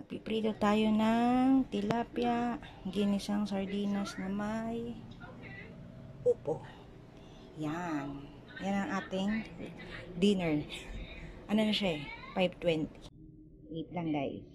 Magpiprito tayo ng tilapia, ginisang sardinas na may upo. Yan. Yan ang ating dinner. Ano na siya eh? 5:20. Wait lang guys.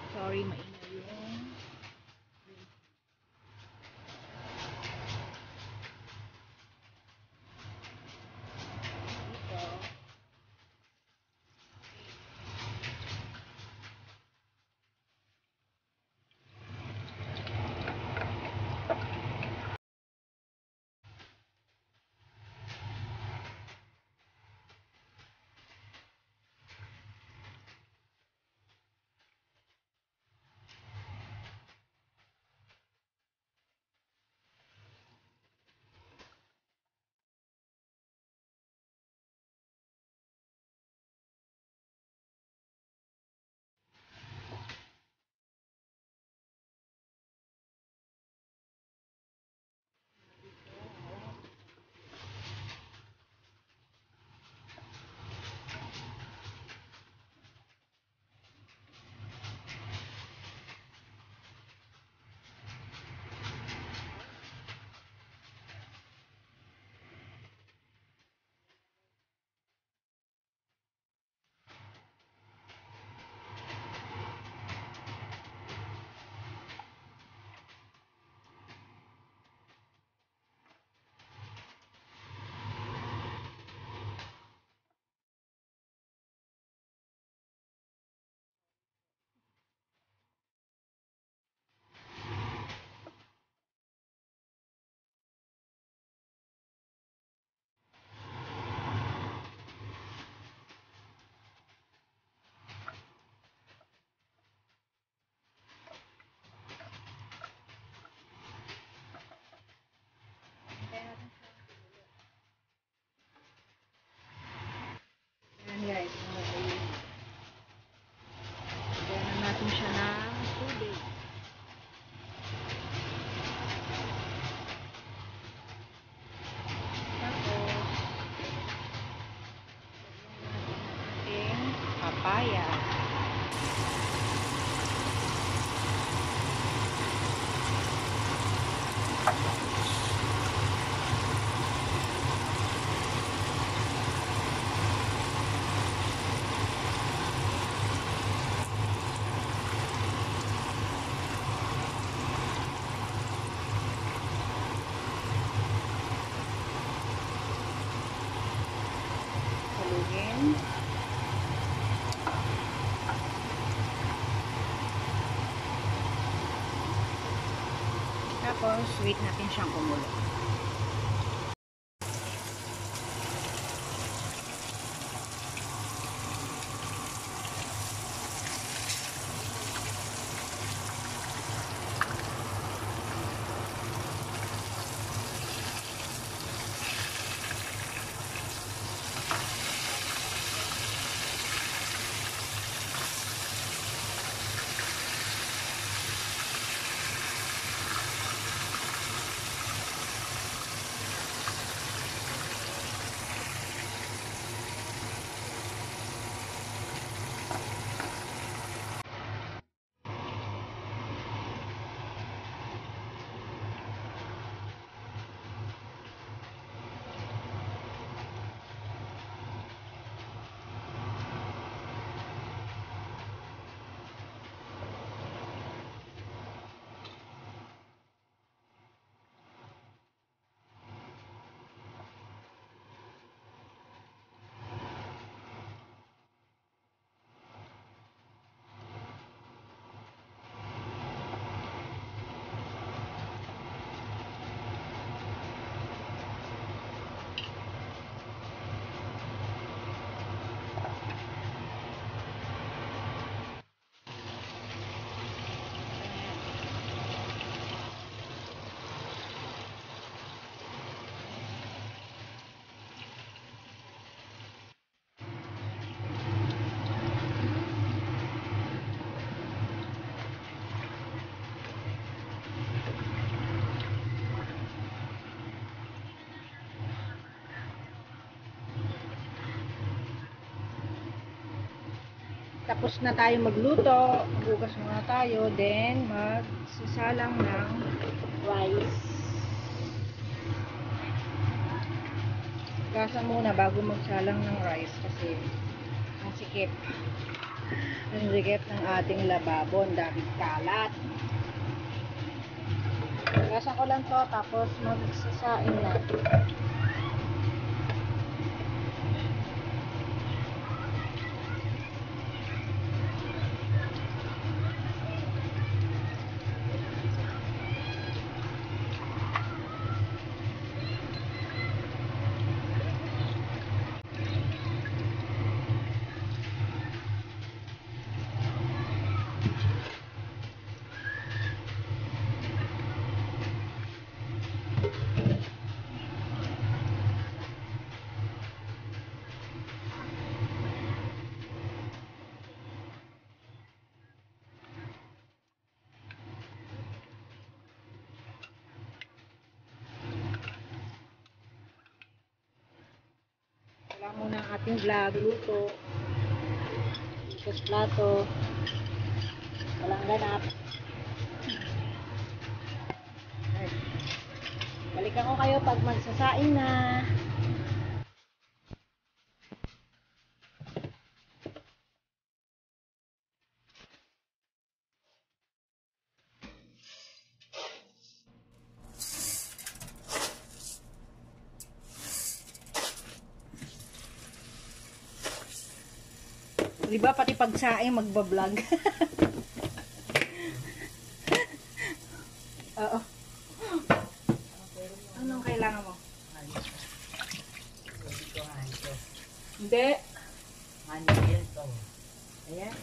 Sorry, maingay yung yan guys. Lagyan na natin siya ng tubig. Tapos, ating papaya. Halugin. Tapos, wait natin siyang kumulo. tapos na tayo magluto, maghugas muna tayo, then magsasalang ng rice. Gasa muna bago magsalang ng rice kasi ang sikip. Ang sikip ng ating lababo, ang daming kalat. Gasa ko lang to, tapos magsasaing na. Wala muna ang ating vlog, luto. Tapos plato. Walang ganap. Balikan ko kayo pag magsasaing na. Diba pati pagsaing magbablog? Oo. Anong kailangan mo? Hindi. Ayan.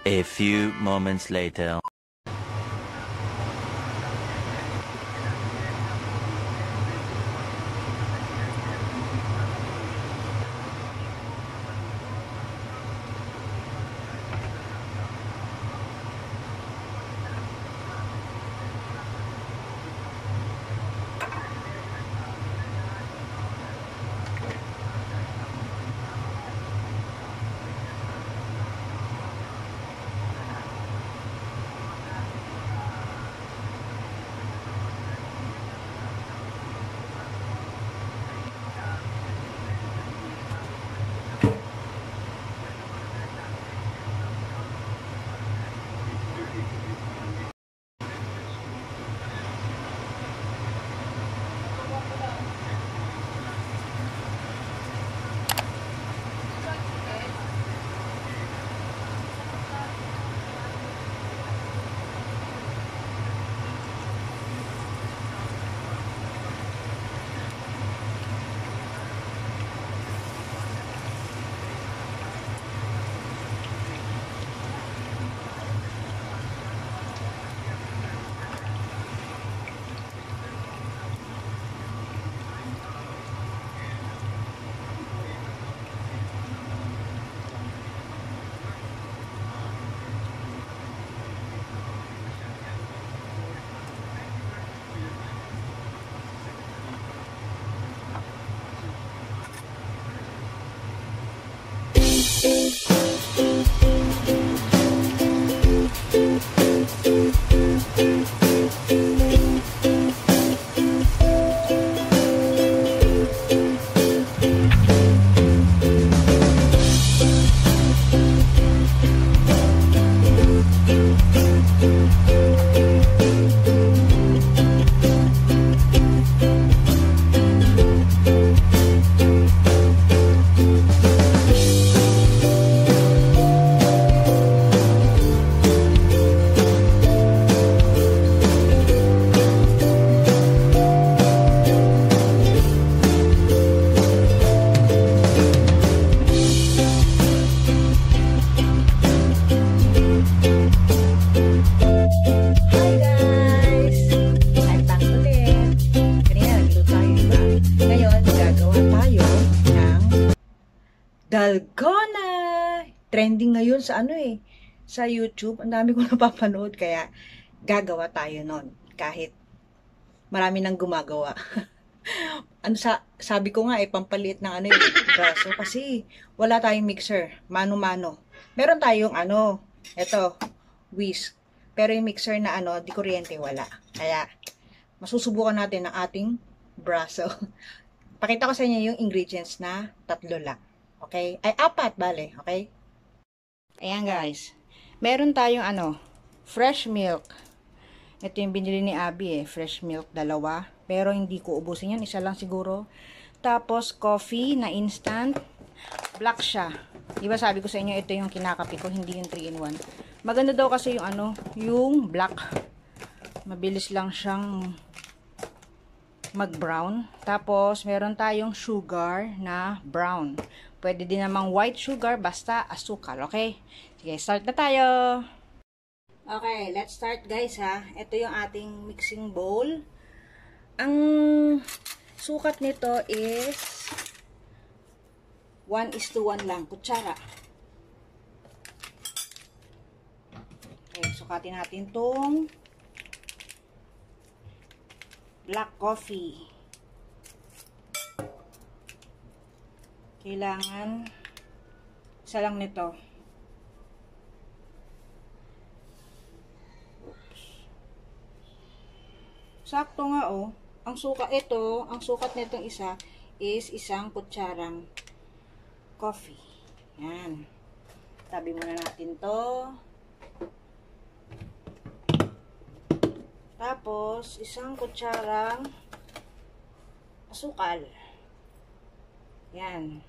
A few moments later. dun sa ano eh, sa YouTube. Ang dami ko napapanood, kaya gagawa tayo nun. Kahit marami nang gumagawa. Sabi ko nga pampaliit ng ano yung braso kasi wala tayong mixer, mano-mano. Meron tayong ano, eto, whisk. Pero yung mixer na ano, di kuryente wala. Kaya masusubukan natin ang ating braso. Pakita ko sa inyo yung ingredients na 3 lang. Okay? Ay, 4 bale, okay? Ayan guys. Meron tayong ano, fresh milk. Ito yung binili ni Abby fresh milk 2. Pero hindi ko ubusin yan, isa lang siguro. Tapos coffee na instant. Black siya. Diba sabi ko sa inyo, ito yung kinakape ko, hindi yung 3-in-1. Maganda daw kasi yung ano, yung black. Mabilis lang siyang mag-brown. Tapos meron tayong sugar na brown. Pwede din namang white sugar, basta asukal, okay? Sige, start na tayo. Okay, let's start guys ha. Ito yung ating mixing bowl. Ang sukat nito is 1:1 lang, kutsara. Okay, sukatin natin tong black coffee. Kailangan isa lang nito. Sakto nga oh. Ang sukat nitong isa is 1 kutsarang coffee. Yan. Tabi muna natin to. Tapos 1 kutsarang asukal. Yan.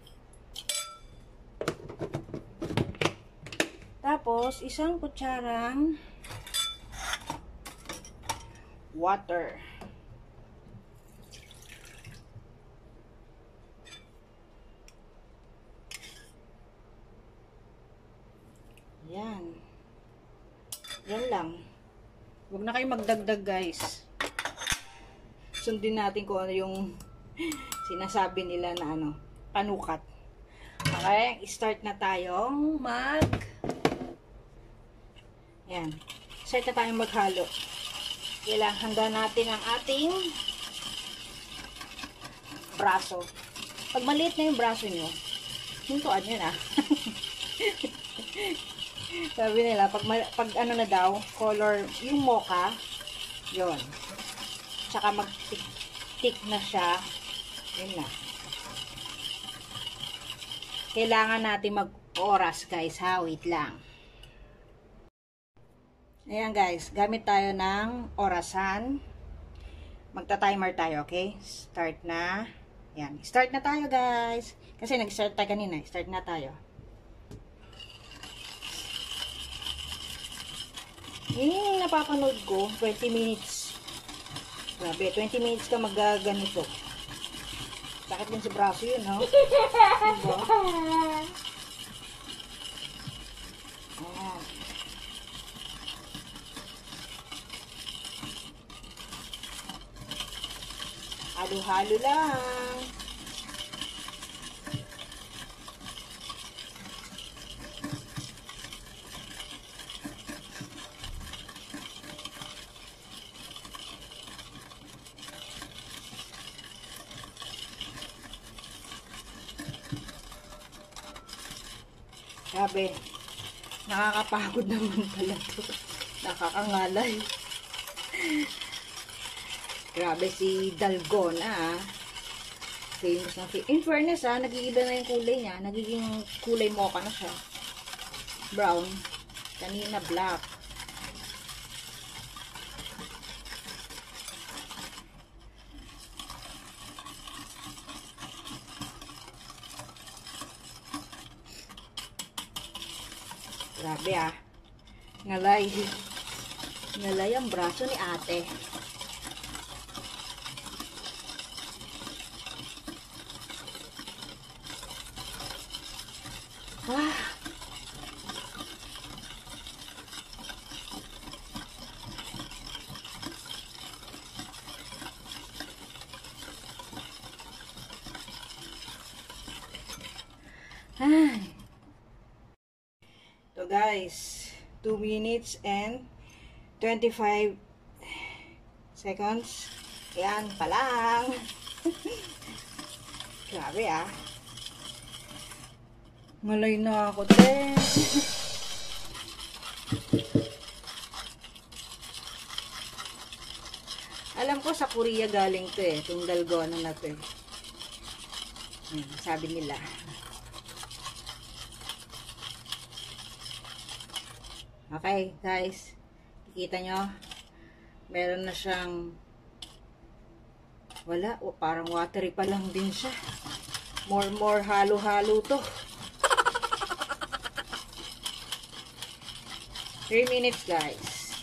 Tapos 1 kutsarang water. Yan. Yan lang. Huwag na kayo magdagdag guys. Sundin natin kung ano yung sinasabi nila na ano, panukat. Okay, start na tayong Yan. Start na tayong maghalo. Kailangan handa natin ang ating braso. Pag maliit na yung braso nyo, hintuan nyo na. Sabi nila, pag ano na daw, color, yung mocha, yon. Tsaka mag-tick na siya, yun na. Kailangan natin mag-oras guys ha, wait lang. Ayan guys, gamit tayo ng orasan. Magta-timer tayo, okay? Start na. Ayan, start na tayo guys. Kasi nag-start tayo kanina, start na tayo. Yung napapanood ko, 20 minutes. Grabe, 20 minutes ka magaganito. Sakit din sa braso yun, ha? Diba? Ayan. Halo-halo lang. Sabi, nakakapagod naman pala to. Nakakangalay. Grabe si Dalgona ah. Famous na famous. In fairness ah, nag-iiba na yung kulay niya. Nagiging kulay mocha na siya. Brown. Kanina black. Grabe ah. Ngalay. Ngalay ang braso ni ate. Ah. Ay. Ito guys. 2 minutes and 25 seconds. Yan pa lang. Grabe ah. Malay na ako, te. Alam ko sa Korea galing to eh. Itong dalgona na to eh. Sabi nila. Okay, guys. Kikita nyo? Meron na siyang wala. O, parang watery pa lang din siya. More halo-halo to. 3 minutes, guys.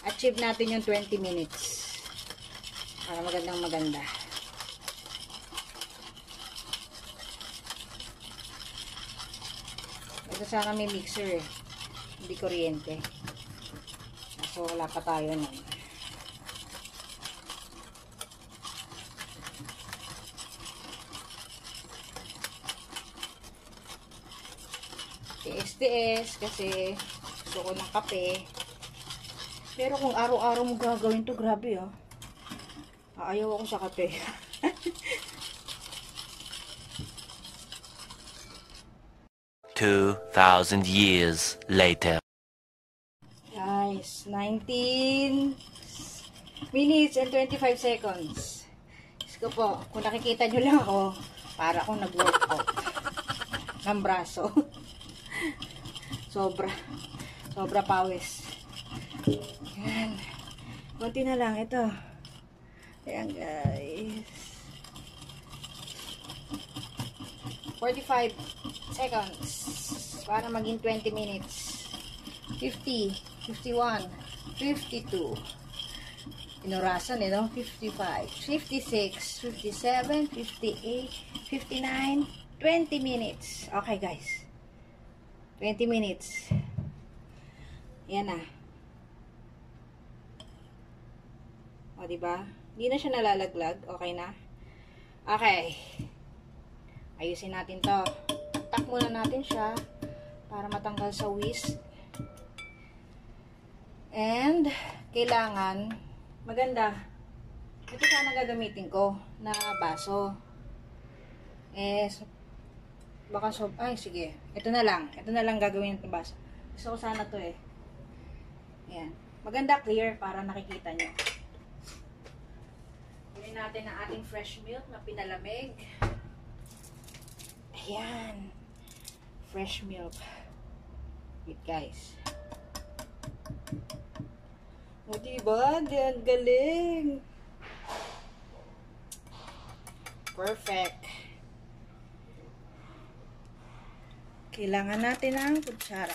Achieve natin yung 20 minutes. Para maganda. Ito sana may mixer eh. Hindi kuryente. So wala pa tayo nun. TS kasi gusto ko ng kape. Pero kung araw-araw mo gagawin to, grabe ah. Ayaw ako sa kape. "2,000 years later." Guys, 19 minutes and 25 seconds. Isko po, kung nakikita nyo lang ako, para akong nag-workout ng braso. Sobra pawis. Yan. Konti na lang ito. Ayan guys. 45 seconds para maging 20 minutes. 50, 51, 52. Inurasan eh, no? 55, 56, 57, 58, 59, 20 minutes. Okay guys. 20 minutes. Yan na. O, diba? Hindi na siya nalalaglag. Okay na? Okay. Ayusin natin to. Tak muna natin siya para matanggal sa whisk. And, kailangan maganda. Ito sana gagamitin ko na baso. Baka ay, sige. Ito na lang gagawin ng baso. Gusto ko sana to eh. Ayan. Maganda clear para nakikita nyo. Gawin natin ang ating fresh milk na pinalamig. Ayan. Fresh milk. Wait guys. O diba? Diyan galing. Perfect. Kailangan natin ang kutsara.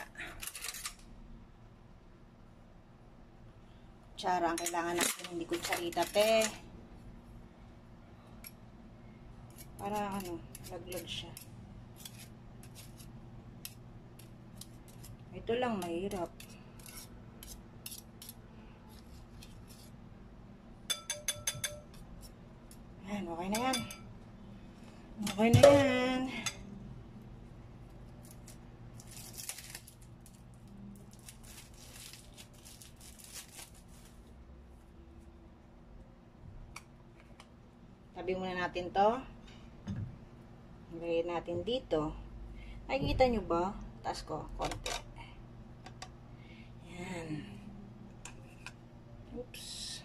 Kutsara ang kailangan natin. Hindi kutsarita, te. Para laglag siya. Ito lang mahirap. Ayan, okay na yan. Okay na yan. Tabi muna natin to. Ilagay natin dito. Nakikita nyo ba? Taas ko, konti. Ayan. Oops.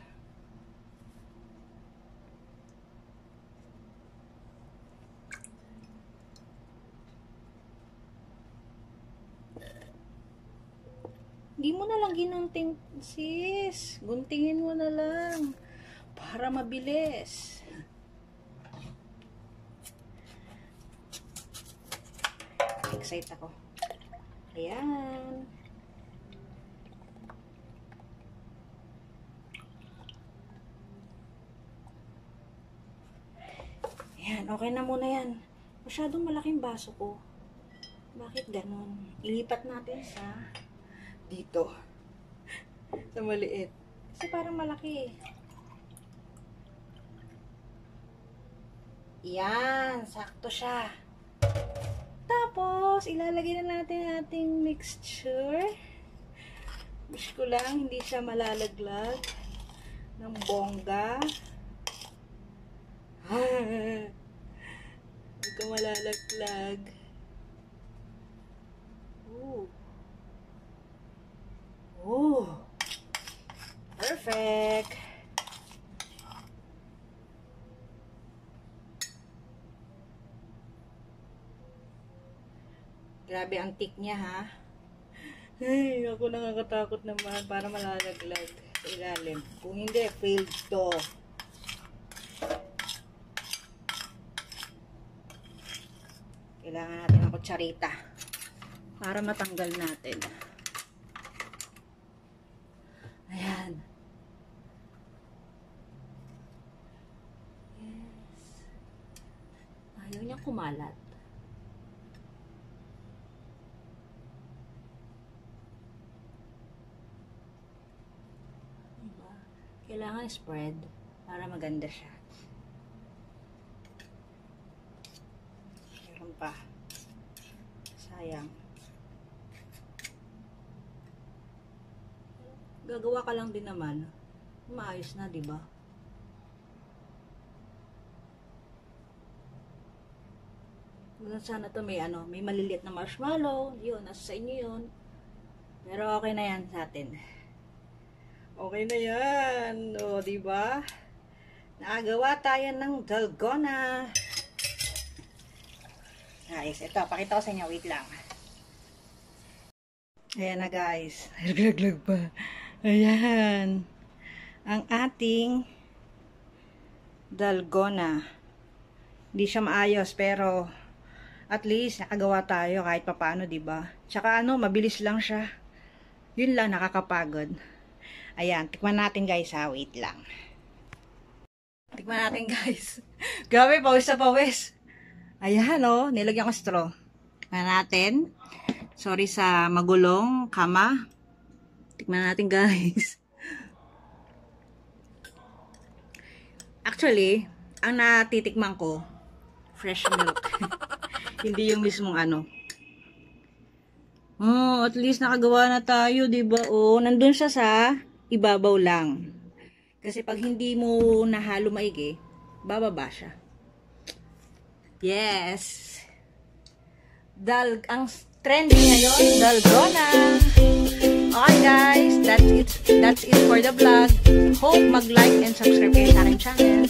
Hindi mo na lang ginunting, sis. Guntingin mo na lang. Para mabilis. Excite ako. Ayan. Ayan, okay na muna yan. Masyadong malaking baso ko. Bakit ganon? Ilipat natin sa dito. Sa maliit. Kasi parang malaki. Yan, sakto siya. Tapos Tapos, ilalagay na natin ating mixture. Wish ko lang, hindi siya malalaglag ng bongga. Hindi ko malalaglag. Ooh. Ooh. Perfect. Grabe ang tick niya, ha? Ay, ako nakakatakot naman para malalaglag sa ilalim. Kung hindi, failed to. Kailangan natin ng kutsarita para matanggal natin. Ayan. Yes. Ayaw niya kumalat. Kailangan spread para maganda siya. Meron pa. Sayang. Gagawa ka lang din naman. Maayos na, di ba? Sana to may may maliliit na marshmallow. Yun, nasa sa inyo yun. Pero okay na yan sa atin. Okay na yan. O, diba? Nakagawa tayo ng dalgona. Guys, ito. Pakita ko sa inyo. Wait lang. Ayan na, guys. Naglag pa. Ayan. Ang ating dalgona. Hindi siya maayos, pero at least nakagawa tayo kahit papaano, diba? Tsaka mabilis lang siya. Yun lang, nakakapagod. Ayan, tikman natin guys ha. Wait lang. Tikman natin guys. Grabe, pawis na pawis. Ayan nilagyan ko straw. Tikman natin. Sorry sa magulong kama. Tikman natin guys. Actually, ang natitikman ko, fresh milk. Hindi yung mismong at least nakagawa na tayo, diba? Nandun siya sa ibabaw lang. Kasi pag hindi mo nahalo maigi, bababa siya. Yes! Ang trending ngayon, dalgona! Okay guys, that's it for the vlog. Hope mag-like and subscribe kayo sa aking channel.